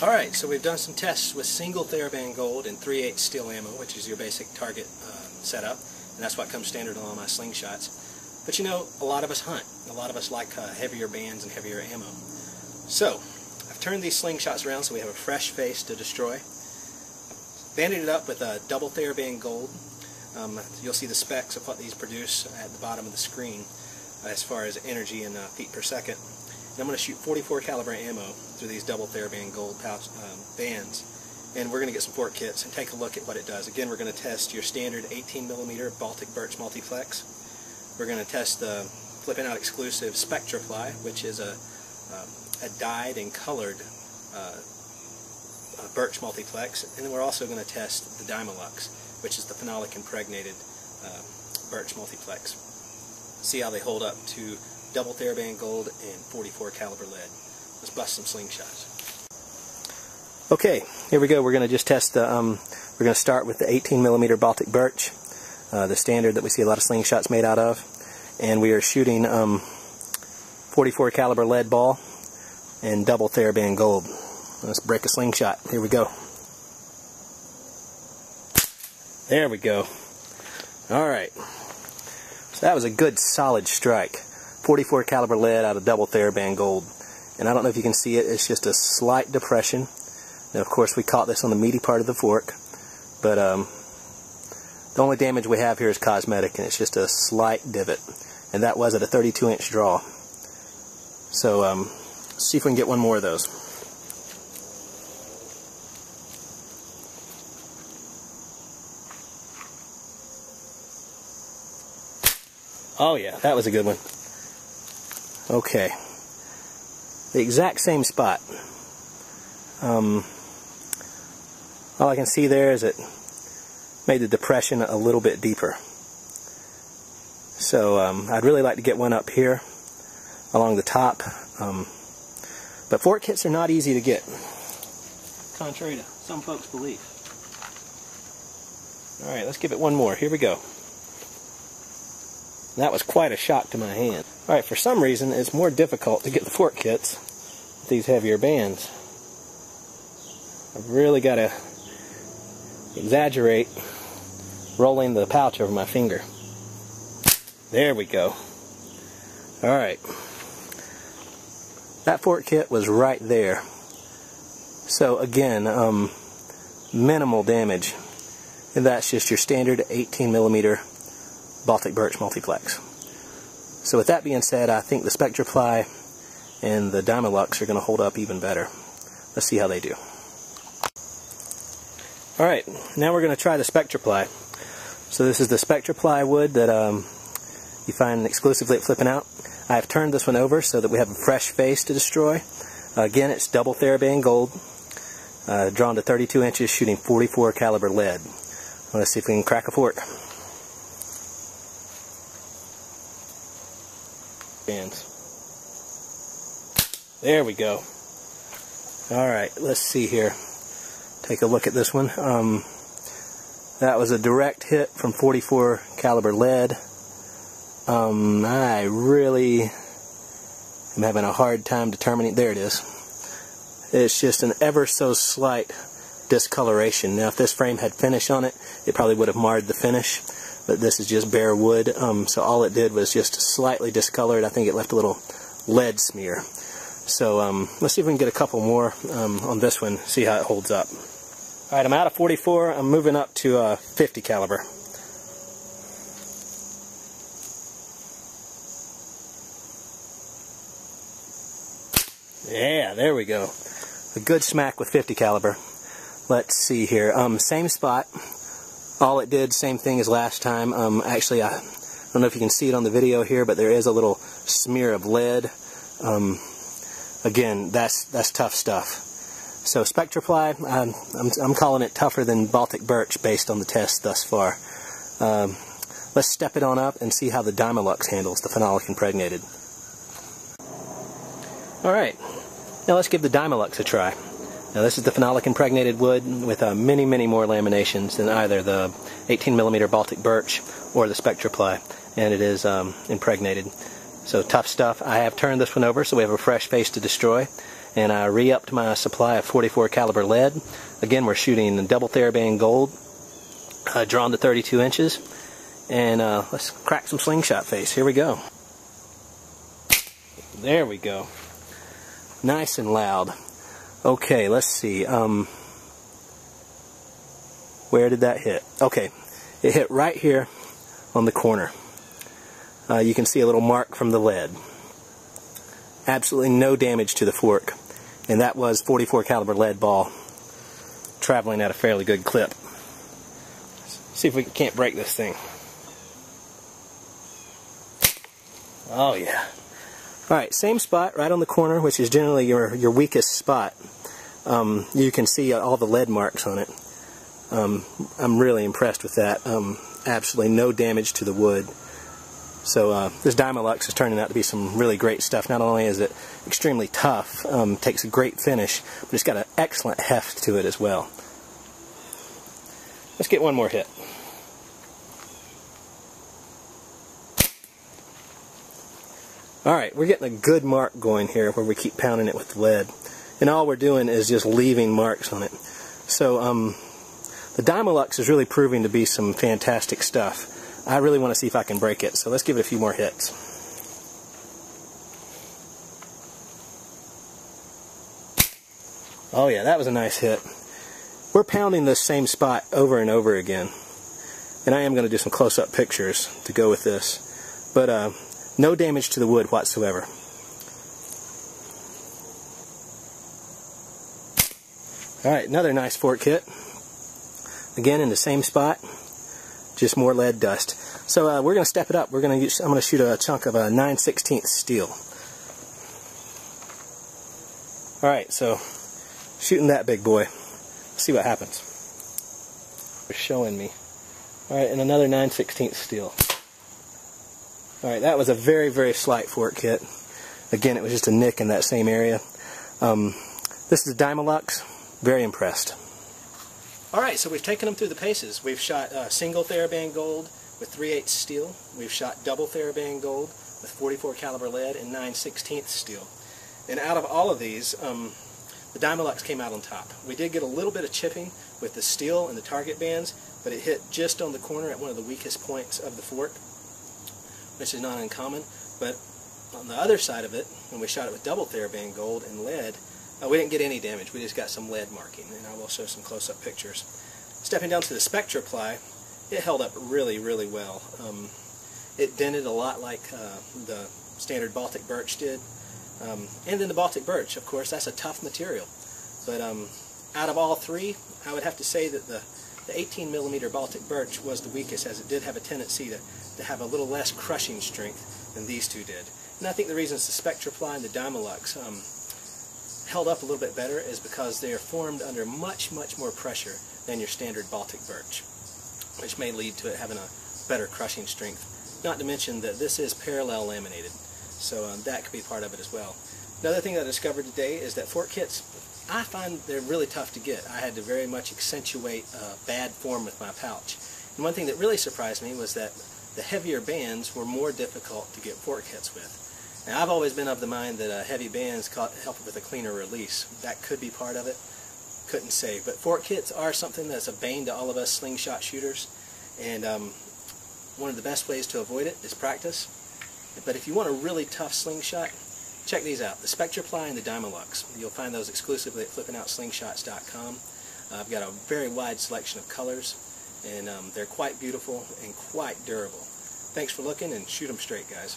Alright, so we've done some tests with single Theraband Gold and 3/8 steel ammo, which is your basic target setup, and that's what comes standard on all my slingshots. But you know, a lot of us hunt. A lot of us like heavier bands and heavier ammo. So, I've turned these slingshots around so we have a fresh face to destroy. Banded it up with a double Theraband Gold. You'll see the specs of what these produce at the bottom of the screen as far as energy and feet per second. And I'm going to shoot 44 caliber ammo through these double Theraband Gold pouch bands, and we're going to get some fork kits and take a look at what it does. Again, we're going to test your standard 18mm Baltic Birch multiplex. We're going to test the FlippinOut exclusive SpectraPly, which is a dyed and colored birch multiplex, and then we're also going to test the DymaLux, which is the phenolic impregnated birch multiplex. See how they hold up to double Theraband Gold and 44 caliber lead. Let's bust some slingshots. Okay, here we go. We're going to just test the. We're going to start with the 18mm Baltic Birch, the standard that we see a lot of slingshots made out of, and we are shooting 44 caliber lead ball and double Theraband Gold. Let's break a slingshot. Here we go. There we go. All right. So that was a good solid strike. 44 caliber lead out of double Theraband Gold. And I don't know if you can see it, it's just a slight depression. Now of course we caught this on the meaty part of the fork, but the only damage we have here is cosmetic, and it's just a slight divot. And that was at a 32-inch draw. So let's see if we can get one more of those. Oh yeah, that was a good one. Okay. The exact same spot. All I can see there is it made the depression a little bit deeper. So I'd really like to get one up here along the top. But fork kits are not easy to get, contrary to some folks' belief. Alright, let's give it one more. Here we go. That was quite a shock to my hand. Alright, for some reason it's more difficult to get the fork kits with these heavier bands. I've really got to exaggerate rolling the pouch over my finger. There we go. Alright. That fork kit was right there. So again, minimal damage. And that's just your standard 18mm Baltic Birch multiplex. So with that being said, I think the SpectraPly and the DymaLux are going to hold up even better. Let's see how they do. Alright, now we're going to try the SpectraPly. So this is the SpectraPly wood that you find exclusively at FlippinOut. I have turned this one over so that we have a fresh face to destroy. Again, it's double Theraband Gold, drawn to 32 inches, shooting 44 caliber lead. Let's see if we can crack a fork. Bands. There we go. Alright, let's see here. Take a look at this one. That was a direct hit from 44 caliber lead. I really am having a hard time determining. There it is. It's just an ever so slight discoloration. Now if this frame had finish on it, it probably would have marred the finish. But this is just bare wood, so all it did was just slightly discolored. I think it left a little lead smear. So let's see if we can get a couple more on this one, see how it holds up. Alright, I'm out of 44, I'm moving up to 50 caliber. Yeah, there we go. A good smack with 50 caliber. Let's see here, same spot. All it did, same thing as last time. Actually, I don't know if you can see it on the video here, but there is a little smear of lead. Again, that's tough stuff. So SpectraPly, I'm calling it tougher than Baltic Birch based on the test thus far. Let's step it on up and see how the DymaLux handles the phenolic impregnated. Alright, now let's give the DymaLux a try. Now this is the phenolic impregnated wood with many, many more laminations than either the 18mm Baltic Birch or the SpectraPly, and it is impregnated. So tough stuff. I have turned this one over so we have a fresh face to destroy, and I re-upped my supply of 44 caliber lead. Again, we're shooting double Theraband Gold, drawn to 32 inches, and let's crack some slingshot face. Here we go. There we go. Nice and loud. Okay, let's see. Where did that hit? Okay, it hit right here on the corner. You can see a little mark from the lead. Absolutely no damage to the fork, and that was 44 caliber lead ball traveling at a fairly good clip. Let's see if we can't break this thing. Oh yeah. Alright, same spot right on the corner, which is generally your weakest spot. You can see all the lead marks on it. I'm really impressed with that. Absolutely no damage to the wood. So this DymaLux is turning out to be some really great stuff. Not only is it extremely tough, takes a great finish, but it's got an excellent heft to it as well. Let's get one more hit. Alright, we're getting a good mark going here where we keep pounding it with lead. And all we're doing is just leaving marks on it. So the DymaLux is really proving to be some fantastic stuff. I really want to see if I can break it, so let's give it a few more hits. Oh yeah, that was a nice hit. We're pounding this same spot over and over again. And I am going to do some close-up pictures to go with this. But no damage to the wood whatsoever. Alright, another nice fork hit. Again in the same spot. Just more lead dust. So we're going to step it up. I'm going to shoot a chunk of 9/16 steel. Alright, so shooting that big boy. Let's see what happens. They're showing me. Alright, and another 9/16 steel. Alright, that was a very, very slight fork hit. Again, it was just a nick in that same area. This is DymaLux. Very impressed. Alright, so we've taken them through the paces. We've shot single Theraband Gold with 3/8 steel. We've shot double Theraband Gold with 44 caliber lead and 9/16 steel. And out of all of these, the DymaLux came out on top. We did get a little bit of chipping with the steel and the target bands, but it hit just on the corner at one of the weakest points of the fork, which is not uncommon. But on the other side of it, when we shot it with double Theraband Gold and lead, we didn't get any damage. We just got some lead marking, and I will show some close-up pictures. Stepping down to the SpectraPly, it held up really, really well. It dented a lot like the standard Baltic Birch did. And then the Baltic Birch, of course, that's a tough material. But out of all three, I would have to say that the 18mm Baltic Birch was the weakest, as it did have a tendency to have a little less crushing strength than these two did. And I think the reasons the SpectraPly and the DymaLux held up a little bit better is because they are formed under much, much more pressure than your standard Baltic Birch, which may lead to it having a better crushing strength. Not to mention that this is parallel laminated, so that could be part of it as well. Another thing that I discovered today is that fork kits, I find they're really tough to get. I had to very much accentuate bad form with my pouch. And one thing that really surprised me was that the heavier bands were more difficult to get fork kits with. Now, I've always been of the mind that heavy bands help with a cleaner release. That could be part of it. Couldn't say. But fork kits are something that's a bane to all of us slingshot shooters. And one of the best ways to avoid it is practice. But if you want a really tough slingshot, check these out. The SpectraPly and the DymaLux. You'll find those exclusively at FlippinOutSlingshots.com. I've got a very wide selection of colors, and they're quite beautiful and quite durable. Thanks for looking, and shoot 'em straight, guys.